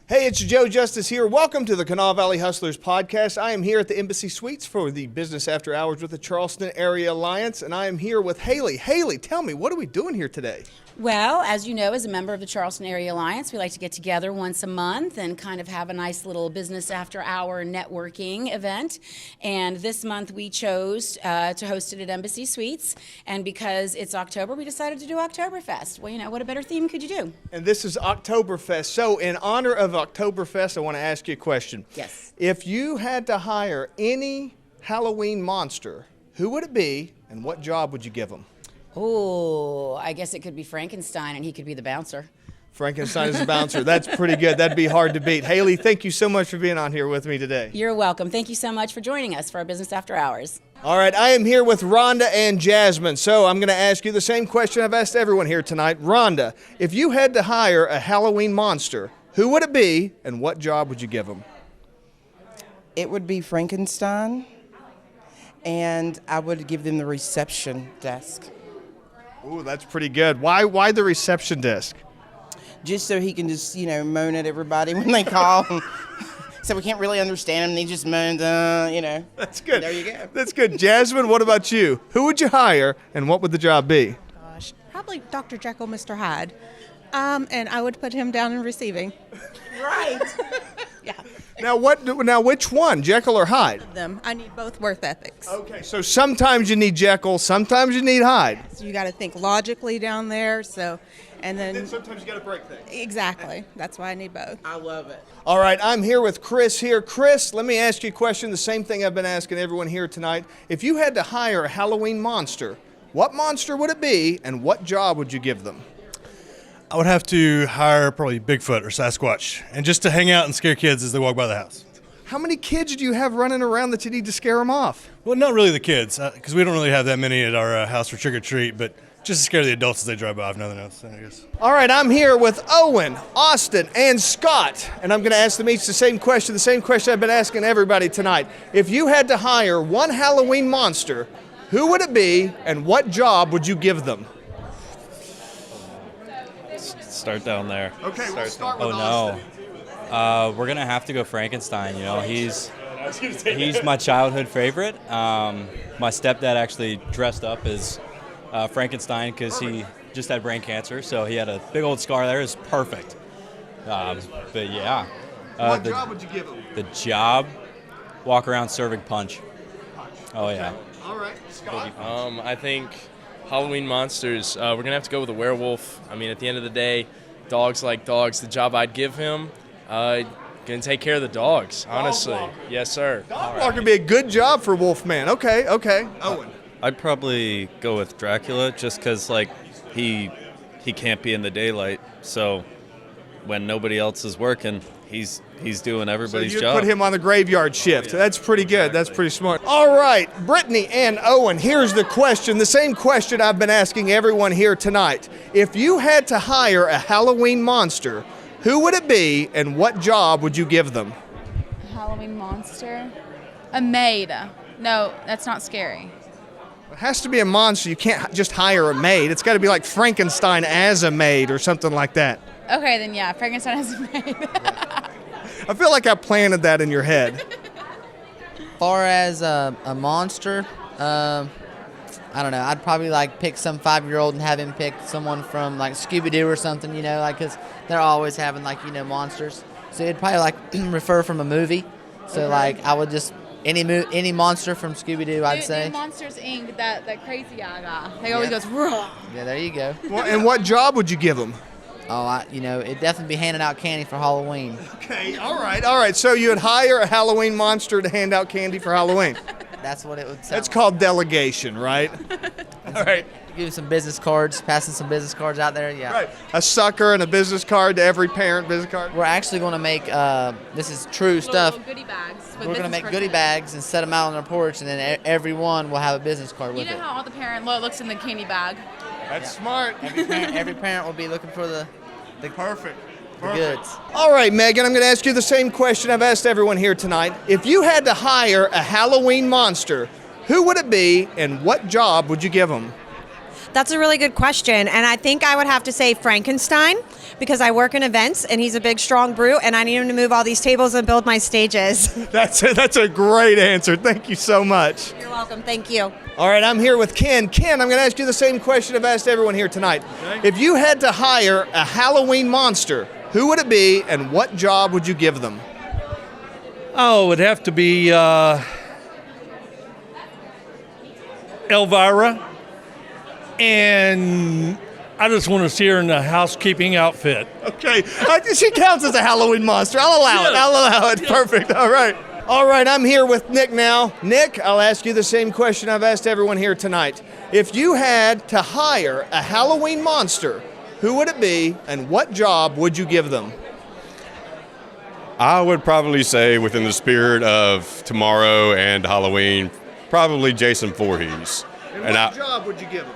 Hey, it's Joe Justice here. Welcome to the Kanawha Valley Hustlers podcast. I am here at the Embassy Suites for the Business After Hours with the Charleston Area Alliance, and I am here with Haley. Haley, tell me, what are we doing here today? Well, as you know, as a member of the Charleston Area Alliance, we like to get together once a month and kind of have a nice little business after hour networking event. And this month we chose to host it at Embassy Suites. And because it's October, we decided to do Oktoberfest. Well, you know, what a better theme could you do? And this is Oktoberfest. So in honor of Oktoberfest, I want to ask you a question. Yes. If you had to hire any Halloween monster, who would it be and what job would you give them? Oh, I guess it could be Frankenstein and he could be the bouncer. Frankenstein is a bouncer. That's pretty good. That'd be hard to beat. Haley, thank you so much for being on here with me today. You're welcome. Thank you so much for joining us for our Business After Hours. All right, I am here with Rhonda and Jasmine. So I'm going to ask you the same question I've asked everyone here tonight. Rhonda, if you had to hire a Halloween monster, who would it be and what job would you give them? It would be Frankenstein, and I would give them the reception desk. Ooh, that's pretty good. Why the reception desk? Just so he can just, moan at everybody when they call. So we can't really understand him, and he just moans, That's good. There you go. That's good. Jasmine, what about you? Who would you hire, and what would the job be? Gosh, probably Dr. Jekyll, Mr. Hyde. And I would put him down in receiving. Right. Yeah. Now, which one, Jekyll or Hyde? Them. I need both worth ethics. Okay, so sometimes you need Jekyll, sometimes you need Hyde. So you got to think logically down there. And then sometimes you got to break things. Exactly. That's why I need both. I love it. All right, I'm here with Chris here. Chris, let me ask you a question, the same thing I've been asking everyone here tonight. If you had to hire a Halloween monster, what monster would it be, and what job would you give them? I would have to hire probably Bigfoot or Sasquatch, and just to hang out and scare kids as they walk by the house. How many kids do you have running around that you need to scare them off? Well, not really the kids, because we don't really have that many at our house for trick-or-treat, but just to scare the adults as they drive by, if nothing else, I guess. All right, I'm here with Owen, Austin, and Scott, and I'm going to ask them each the same question I've been asking everybody tonight. If you had to hire one Halloween monster, who would it be, and what job would you give them? Start down there. Okay, we'll start with Austin. We're gonna have to go Frankenstein. He's my childhood favorite. My stepdad actually dressed up as Frankenstein because he just had brain cancer, so he had a big old scar there. It's perfect. But yeah. What job would you give him? The job, walk around serving punch. Oh yeah. All right, Scott. I think Halloween monsters, we're going to have to go with a werewolf. I mean, at the end of the day, dogs like dogs. The job I'd give him, going to take care of the dogs, honestly. Dog walk. Yes, sir. Dog walk would be a good job for Wolfman. Okay. Owen. I'd probably go with Dracula just because, he can't be in the daylight. So when nobody else is working, he's doing everybody's So you job. put him on the graveyard shift. That's pretty good. That's pretty smart. All right, Brittany and Owen, here's the question, the same question I've been asking everyone here tonight. If you had to hire a Halloween monster, who would it be and what job would you give them? Halloween monster? A maid. No, that's not scary. It has to be a monster. You can't just hire a maid. It's got to be like Frankenstein as a maid or something like that. Okay, then yeah, Frankenstein has a maid. I feel like I planted that in your head. Far as a monster, I don't know. I'd probably pick some 5-year-old and have him pick someone from Scooby-Doo or something, because they're always having monsters. So it'd probably refer from a movie. So I would just any monster from Scooby-Doo, I'd say. Monsters Inc. That crazy guy. He always goes raw. Yeah, there you go. Well, and what job would you give him? Oh, it'd definitely be handing out candy for Halloween. Okay, all right. So you'd hire a Halloween monster to hand out candy for Halloween. That's what it would sound That's called delegation, right? All right. Give some business cards, passing some business cards out there, yeah. Right. A sucker and a business card to every parent, business card. We're actually going to make, this is true stuff. Little goodie bags. We're going to make goodie bags and set them out on their porch, and then everyone will have a business card with it. You know how all the parent looks in the candy bag? That's smart. Every parent will be looking for the Perfect. goods. All right, Megan, I'm going to ask you the same question I've asked everyone here tonight. If you had to hire a Halloween monster, who would it be and what job would you give them? That's a really good question. And I think I would have to say Frankenstein because I work in events and he's a big, strong brute and I need him to move all these tables and build my stages. That's a great answer. Thank you so much. You're welcome. Thank you. All right, I'm here with Ken. Ken, I'm going to ask you the same question I've asked everyone here tonight. Okay. If you had to hire a Halloween monster, who would it be and what job would you give them? Oh, it would have to be Elvira. And I just want to see her in a housekeeping outfit. Okay, she counts as a Halloween monster. I'll allow it. Perfect. All right. All right, I'm here with Nick now. Nick, I'll ask you the same question I've asked everyone here tonight. If you had to hire a Halloween monster, who would it be and what job would you give them? I would probably say, within the spirit of tomorrow and Halloween, probably Jason Voorhees. And what job would you give him?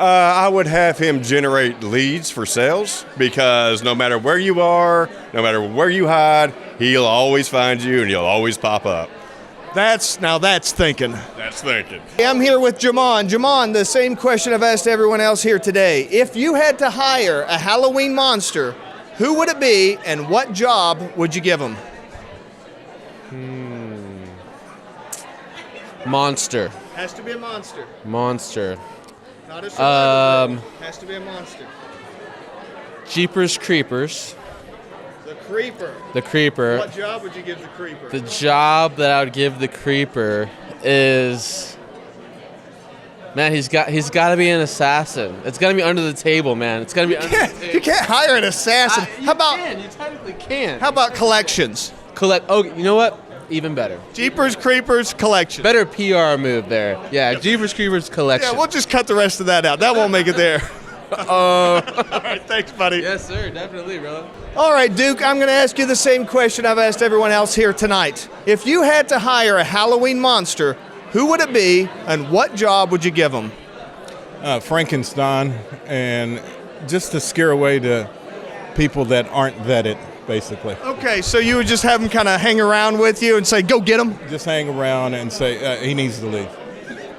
I would have him generate leads for sales because no matter where you are, no matter where you hide, he'll always find you and he'll always pop up. That's thinking. That's thinking. I'm here with Jamon. Jamon, the same question I've asked everyone else here today. If you had to hire a Halloween monster, who would it be and what job would you give him? Monster. Has to be a monster. Monster. Not a survivor. Has to be a monster. Jeepers Creepers. The Creeper. The Creeper. What job would you give the Creeper? The job that I would give the Creeper is, man, he's got to be an assassin. It's got to be under the table, man. It's got to be under the table. You can't hire an assassin. You technically can. How about collections? Oh, you know what? Even better. Jeepers Creepers collection. Better PR move there. Yeah, Jeepers Creepers collection. Yeah, we'll just cut the rest of that out. That won't make it there. All right, thanks, buddy. Yes, sir, definitely, brother. All right, Duke, I'm going to ask you the same question I've asked everyone else here tonight. If you had to hire a Halloween monster, who would it be and what job would you give them? Frankenstein, and just to scare away the people that aren't vetted, basically. Okay, so you would just have him kind of hang around with you and say, go get him? Just hang around and say, he needs to leave.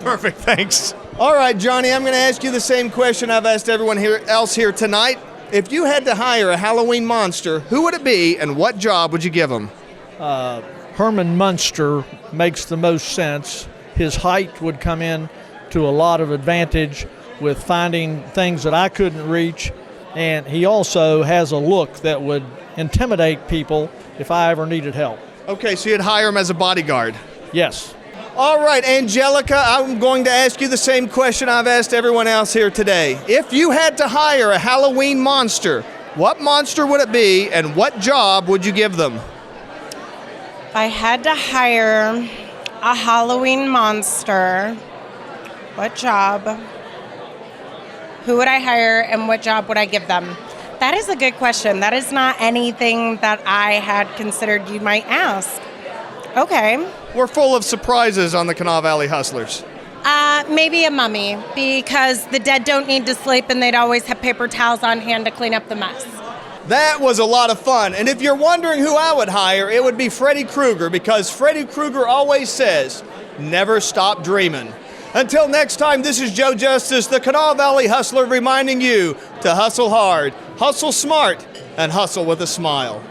Perfect, thanks. All right, Johnny, I'm going to ask you the same question I've asked everyone else here tonight. If you had to hire a Halloween monster, who would it be and what job would you give him? Herman Munster makes the most sense. His height would come in to a lot of advantage with finding things that I couldn't reach, and he also has a look that would intimidate people if I ever needed help. Okay, so you'd hire him as a bodyguard? Yes. All right, Angelica, I'm going to ask you the same question I've asked everyone else here today. If you had to hire a Halloween monster, what monster would it be and what job would you give them? If I had to hire a Halloween monster, what job? Who would I hire and what job would I give them? That is a good question. That is not anything that I had considered you might ask. Okay. We're full of surprises on the Kanawha Valley Hustlers. Maybe a mummy, because the dead don't need to sleep and they'd always have paper towels on hand to clean up the mess. That was a lot of fun. And if you're wondering who I would hire, it would be Freddy Krueger, because Freddy Krueger always says, never stop dreaming. Until next time, this is Joe Justice, the Kanawha Valley Hustler, reminding you to hustle hard, hustle smart, and hustle with a smile.